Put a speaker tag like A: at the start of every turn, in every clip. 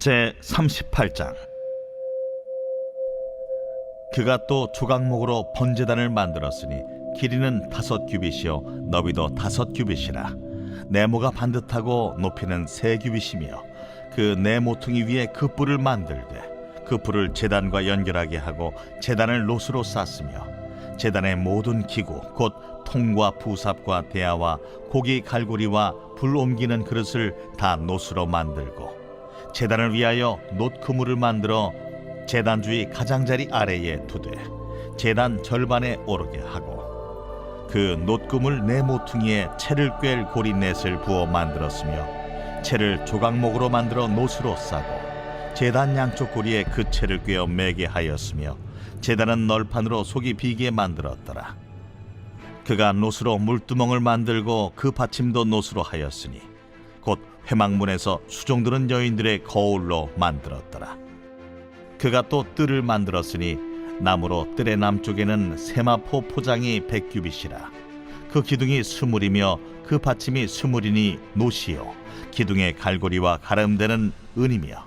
A: 제38장. 그가 또 조각목으로 번제단을 만들었으니 길이는 5규빗이요 너비도 5규빗이라. 네모가 반듯하고 높이는 3규빗이며 그 네 모퉁이 위에 그 뿔을 만들되 그 뿔을 제단과 연결하게 하고 제단을 노수로 쌌으며 제단의 모든 기구 곧 통과 부삽과 대야와 고기 갈고리와 불 옮기는 그릇을 다 노수로 만들고 제단을 위하여 놋 그물을 만들어 제단 주위 가장자리 아래에 두되 제단 절반에 오르게 하고 그 놋 그물 네 모퉁이에 채를 꿰 고리 넷을 부어 만들었으며 채를 조각목으로 만들어 놋으로 싸고 제단 양쪽 고리에 그 채를 꿰어 매게 하였으며 제단은 널판으로 속이 비게 만들었더라. 그가 놋으로 물두멍을 만들고 그 받침도 놋으로 하였으니 곧 회막문에서 수종드는 여인들의 거울로 만들었더라. 그가 또 뜰을 만들었으니 나무로 뜰의 남쪽에는 세마포 포장이 100규빗이라. 그 기둥이 스물이며 그 받침이 스물이니 놋이요 기둥의 갈고리와 가름대는 은이며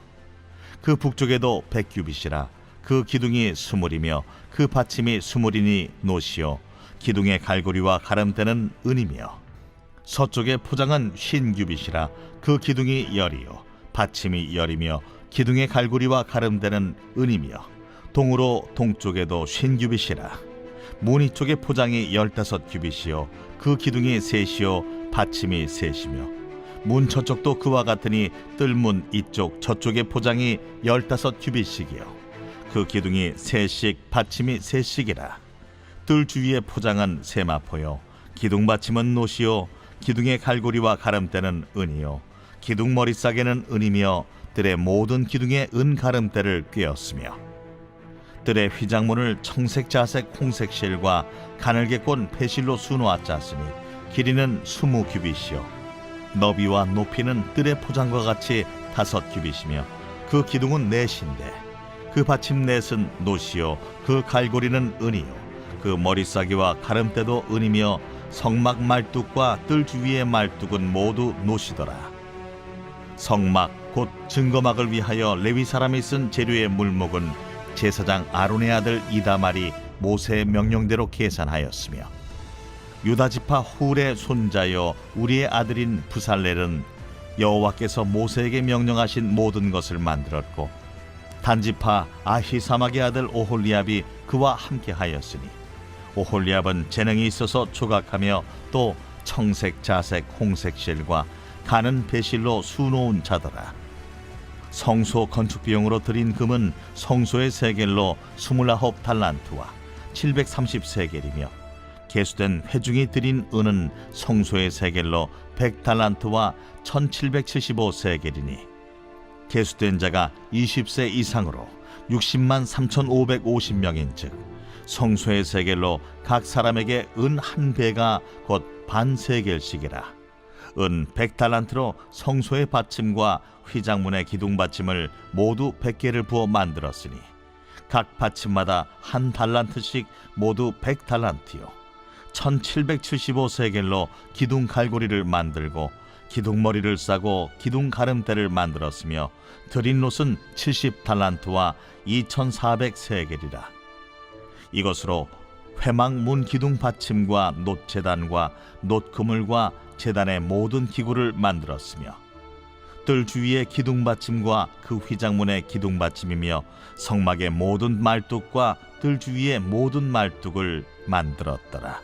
A: 그 북쪽에도 100규빗이라. 그 기둥이 스물이며 그 받침이 스물이니 놋이요 기둥의 갈고리와 가름대는 은이며 서쪽의 포장은 50규빗이라. 그 기둥이 열이요 받침이 열이며 기둥의 갈고리와 가름대는 은이며 동으로 동쪽에도 50규빗이라. 무늬 쪽의 포장이 15규빗이요 그 기둥이 셋이요 받침이 셋이며 문 저쪽도 그와 같으니 뜰문 이쪽 저쪽의 포장이 15규빗씩이요 그 기둥이 셋씩 받침이 셋씩이라. 뜰 주위의 포장은 세마포요 기둥 받침은 놋이요 기둥의 갈고리와 가름대는 은이요 기둥 머리싸개는 은이며 뜰의 모든 기둥에 은 가름대를 꿰었으며 뜰의 휘장문을 청색 자색 홍색 실과 가늘게 꼰 배실로 수놓아 짰으니 길이는 20규빗이요 너비와 높이는 뜰의 포장과 같이 5규빗이며 그 기둥은 넷인데 그 받침 넷은 놋이요 그 갈고리는 은이요 그 머리싸기와 가름대도 은이며 성막 말뚝과 뜰 주위의 말뚝은 모두 놋이더라. 성막 곧 증거막을 위하여 레위 사람이 쓴 재료의 물목은 제사장 아론의 아들 이다말이 모세의 명령대로 계산하였으며 유다지파 훌의 손자여 우리의 아들인 부살렐은 여호와께서 모세에게 명령하신 모든 것을 만들었고 단지파 아히사막의 아들 오홀리압이 그와 함께 하였으니 오홀리압은 재능이 있어서 조각하며 또 청색 자색 홍색 실과 가는 배실로 수놓은 자더라. 성소 건축 비용으로 들인 금은 성소의 세겔로 29달란트와 730세겔이며 계수된 회중이 들인 은은 성소의 세겔로 100달란트와 1775세겔이니 계수된 자가 20세 이상으로 60만 3,550명인즉 성소의 세겔로 각 사람에게 은 한 배가 곧 반 세겔씩이라. 은 100달란트로 성소의 받침과 휘장문의 기둥 받침을 모두 100개를 부어 만들었으니 각 받침마다 한 달란트씩 모두 100달란트요 1775세겔로 기둥 갈고리를 만들고 기둥머리를 싸고 기둥 가름대를 만들었으며 들인 놋은 70달란트와 2400세겔이라. 이것으로 회막 문 기둥 받침과 놋 제단과 놋 그물과 제단의 모든 기구를 만들었으며 뜰 주위의 기둥 받침과 그 휘장문의 기둥 받침이며 성막의 모든 말뚝과 뜰 주위의 모든 말뚝을 만들었더라.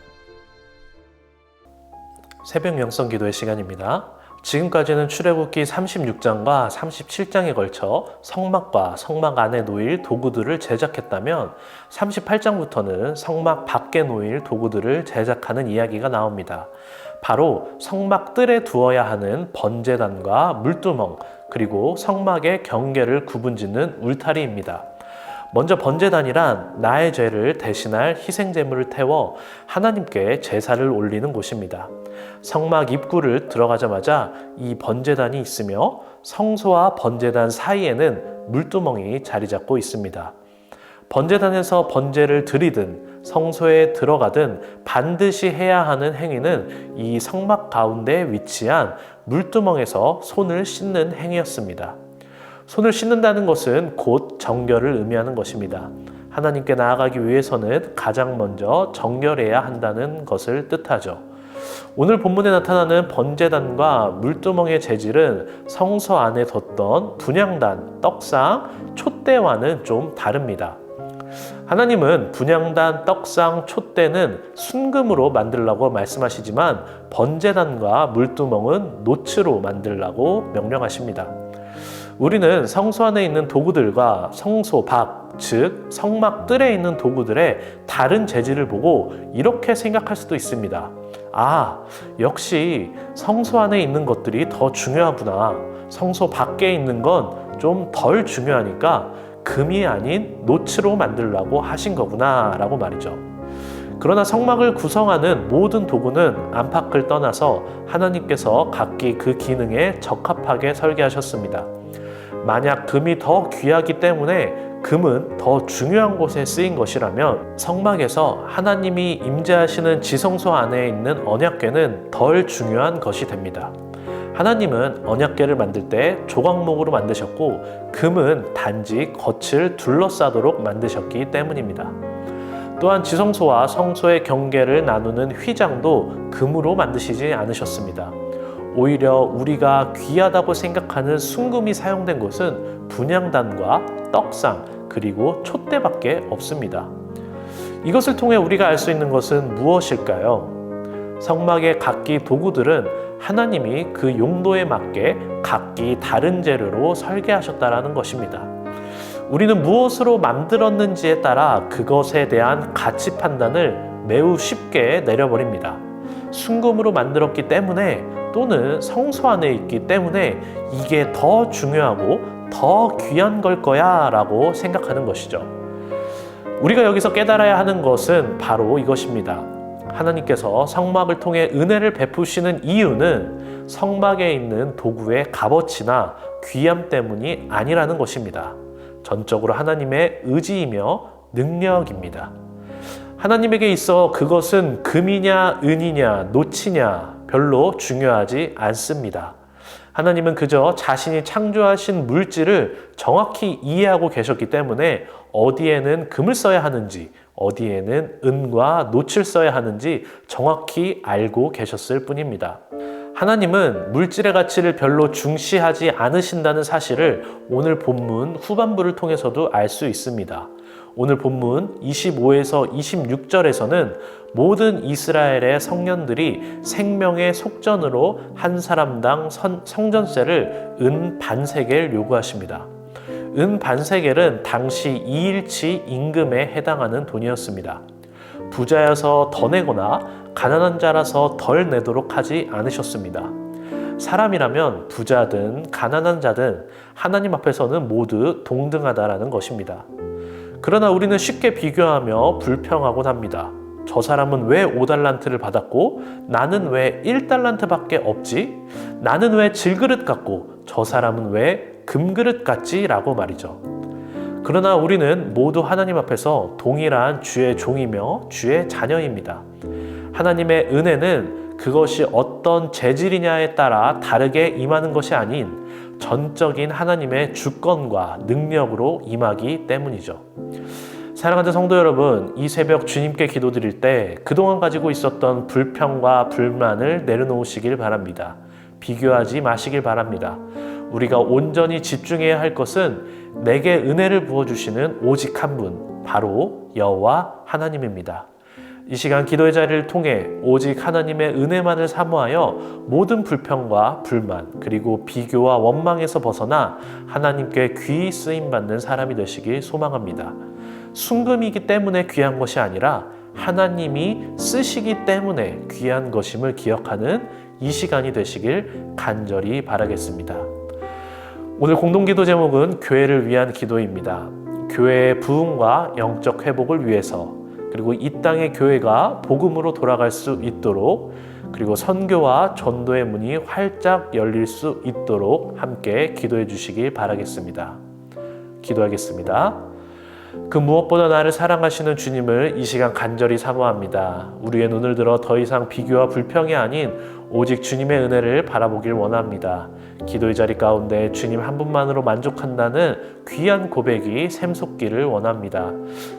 B: 새벽 영성 기도의 시간입니다. 지금까지는 출애굽기 36장과 37장에 걸쳐 성막과 성막 안에 놓일 도구들을 제작했다면 38장부터는 성막 밖에 놓일 도구들을 제작하는 이야기가 나옵니다. 바로 성막 뜰에 두어야 하는 번제단과 물두멍, 그리고 성막의 경계를 구분짓는 울타리입니다. 먼저 번제단이란 나의 죄를 대신할 희생제물을 태워 하나님께 제사를 올리는 곳입니다. 성막 입구를 들어가자마자 이 번제단이 있으며 성소와 번제단 사이에는 물두멍이 자리 잡고 있습니다. 번제단에서 번제를 드리든 성소에 들어가든 반드시 해야 하는 행위는 이 성막 가운데 위치한 물두멍에서 손을 씻는 행위였습니다. 손을 씻는다는 것은 곧 정결을 의미하는 것입니다. 하나님께 나아가기 위해서는 가장 먼저 정결해야 한다는 것을 뜻하죠. 오늘 본문에 나타나는 번제단과 물두멍의 재질은 성소 안에 뒀던 분향단, 떡상, 촛대와는 좀 다릅니다. 하나님은 분향단, 떡상, 촛대는 순금으로 만들라고 말씀하시지만 번제단과 물두멍은 노츠로 만들라고 명령하십니다. 우리는 성소 안에 있는 도구들과 성소 밖, 즉 성막 뜰에 있는 도구들의 다른 재질을 보고 이렇게 생각할 수도 있습니다. 아, 역시 성소 안에 있는 것들이 더 중요하구나. 성소 밖에 있는 건 좀 덜 중요하니까 금이 아닌 노츠로 만들라고 하신 거구나 라고 말이죠. 그러나 성막을 구성하는 모든 도구는 안팎을 떠나서 하나님께서 각기 그 기능에 적합하게 설계하셨습니다. 만약 금이 더 귀하기 때문에 금은 더 중요한 곳에 쓰인 것이라면 성막에서 하나님이 임재하시는 지성소 안에 있는 언약궤는 덜 중요한 것이 됩니다. 하나님은 언약궤를 만들 때 조각목으로 만드셨고 금은 단지 겉을 둘러싸도록 만드셨기 때문입니다. 또한 지성소와 성소의 경계를 나누는 휘장도 금으로 만드시지 않으셨습니다. 오히려 우리가 귀하다고 생각하는 순금이 사용된 곳은 분향단과 떡상 그리고 촛대밖에 없습니다. 이것을 통해 우리가 알 수 있는 것은 무엇일까요? 성막의 각기 도구들은 하나님이 그 용도에 맞게 각기 다른 재료로 설계하셨다는 것입니다. 우리는 무엇으로 만들었는지에 따라 그것에 대한 가치 판단을 매우 쉽게 내려버립니다. 순금으로 만들었기 때문에 또는 성소 안에 있기 때문에 이게 더 중요하고 더 귀한 걸 거야 라고 생각하는 것이죠. 우리가 여기서 깨달아야 하는 것은 바로 이것입니다. 하나님께서 성막을 통해 은혜를 베푸시는 이유는 성막에 있는 도구의 값어치나 귀함 때문이 아니라는 것입니다. 전적으로 하나님의 의지이며 능력입니다. 하나님에게 있어 그것은 금이냐 은이냐 노치냐 별로 중요하지 않습니다. 하나님은 그저 자신이 창조하신 물질을 정확히 이해하고 계셨기 때문에 어디에는 금을 써야 하는지 어디에는 은과 노치를 써야 하는지 정확히 알고 계셨을 뿐입니다. 하나님은 물질의 가치를 별로 중시하지 않으신다는 사실을 오늘 본문 후반부를 통해서도 알 수 있습니다. 오늘 본문 25에서 26절에서는 모든 이스라엘의 성년들이 생명의 속전으로 한 사람당 성전세를 은 반세겔 요구하십니다. 은 반세겔은 당시 2일치 임금에 해당하는 돈이었습니다. 부자여서 더 내거나 가난한 자라서 덜 내도록 하지 않으셨습니다. 사람이라면 부자든 가난한 자든 하나님 앞에서는 모두 동등하다라는 것입니다. 그러나 우리는 쉽게 비교하며 불평하곤 합니다. 저 사람은 왜 5달란트를 받았고 나는 왜 1달란트밖에 없지? 나는 왜 질그릇 같고 저 사람은 왜 금그릇 같지? 라고 말이죠. 그러나 우리는 모두 하나님 앞에서 동일한 주의 종이며 주의 자녀입니다. 하나님의 은혜는 그것이 어떤 재질이냐에 따라 다르게 임하는 것이 아닌 전적인 하나님의 주권과 능력으로 임하기 때문이죠. 사랑하는 성도 여러분, 이 새벽 주님께 기도드릴 때 그동안 가지고 있었던 불평과 불만을 내려놓으시길 바랍니다. 비교하지 마시길 바랍니다. 우리가 온전히 집중해야 할 것은 내게 은혜를 부어주시는 오직 한 분, 바로 여호와 하나님입니다. 이 시간 기도의 자리를 통해 오직 하나님의 은혜만을 사모하여 모든 불평과 불만 그리고 비교와 원망에서 벗어나 하나님께 귀히 쓰임받는 사람이 되시길 소망합니다. 순금이기 때문에 귀한 것이 아니라 하나님이 쓰시기 때문에 귀한 것임을 기억하는 이 시간이 되시길 간절히 바라겠습니다. 오늘 공동기도 제목은 교회를 위한 기도입니다. 교회의 부흥과 영적 회복을 위해서 그리고 이 땅의 교회가 복음으로 돌아갈 수 있도록 그리고 선교와 전도의 문이 활짝 열릴 수 있도록 함께 기도해 주시길 바라겠습니다. 기도하겠습니다. 그 무엇보다 나를 사랑하시는 주님을 이 시간 간절히 사모합니다. 우리의 눈을 들어 더 이상 비교와 불평이 아닌 오직 주님의 은혜를 바라보길 원합니다. 기도의 자리 가운데 주님 한 분만으로 만족한다는 귀한 고백이 샘솟기를 원합니다.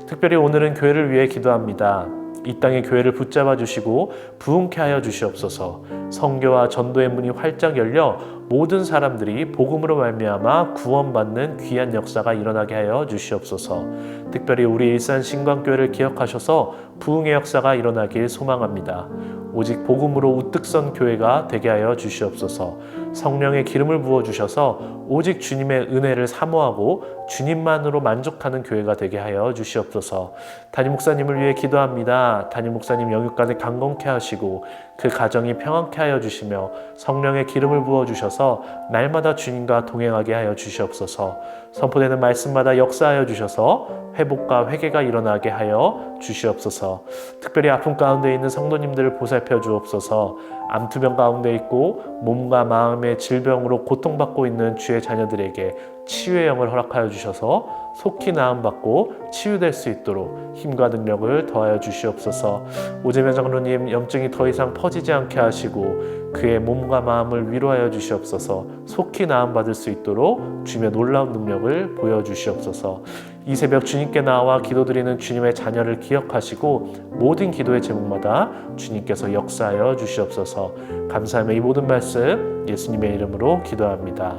B: 특별히 오늘은 교회를 위해 기도합니다. 이 땅의 교회를 붙잡아 주시고 부흥케 하여 주시옵소서. 선교와 전도의 문이 활짝 열려 모든 사람들이 복음으로 말미암아 구원받는 귀한 역사가 일어나게 하여 주시옵소서. 특별히 우리 일산 신광교회를 기억하셔서 부흥의 역사가 일어나길 소망합니다. 오직 복음으로 우뚝 선 교회가 되게 하여 주시옵소서. 성령의 기름을 부어 주셔서 오직 주님의 은혜를 사모하고 주님만으로 만족하는 교회가 되게 하여 주시옵소서. 담임 목사님을 위해 기도합니다. 담임 목사님 영육간에 강건케 하시고 그 가정이 평안케 하여 주시며 성령의 기름을 부어 주셔서 날마다 주님과 동행하게 하여 주시옵소서. 선포되는 말씀마다 역사하여 주셔서 회복과 회개가 일어나게 하여 주시옵소서. 특별히 아픔 가운데 있는 성도님들을 보살펴 주옵소서. 암투병 가운데 있고 몸과 마음의 질병으로 고통받고 있는 주의 자녀들에게 치유의 영을 허락하여 주셔서 속히 나음받고 치유될 수 있도록 힘과 능력을 더하여 주시옵소서. 오재명 장로님 염증이 더 이상 퍼지지 않게 하시고 그의 몸과 마음을 위로하여 주시옵소서. 속히 나음받을 수 있도록 주님의 놀라운 능력을 보여주시옵소서. 이 새벽 주님께 나와 기도드리는 주님의 자녀를 기억하시고 모든 기도의 제목마다 주님께서 역사하여 주시옵소서. 감사하며 이 모든 말씀 예수님의 이름으로 기도합니다.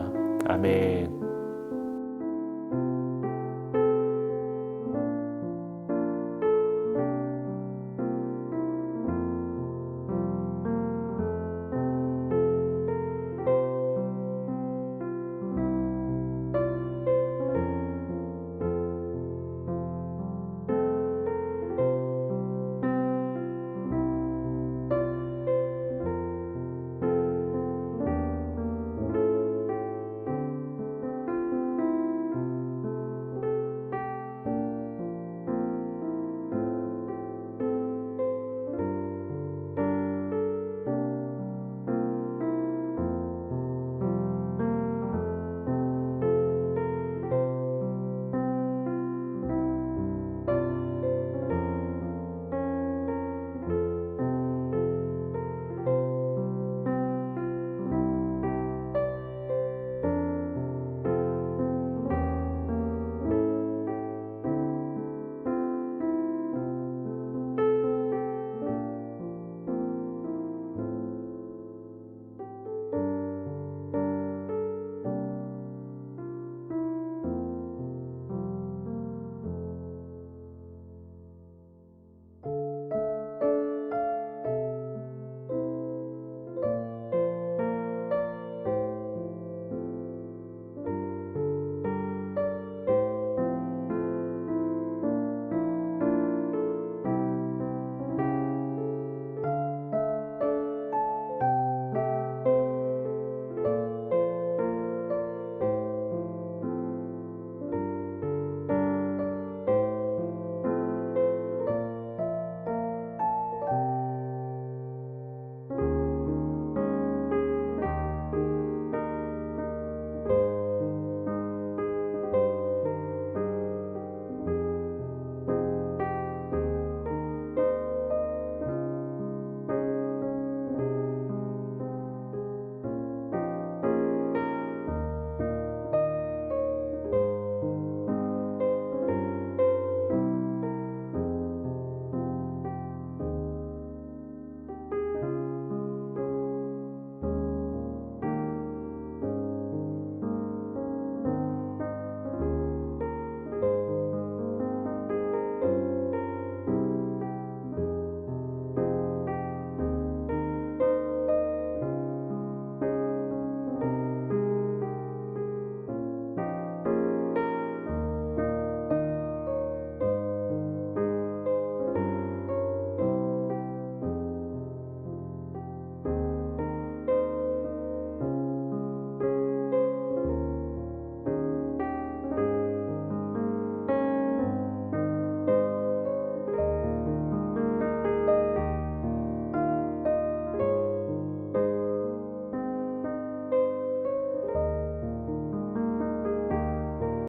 B: 아멘.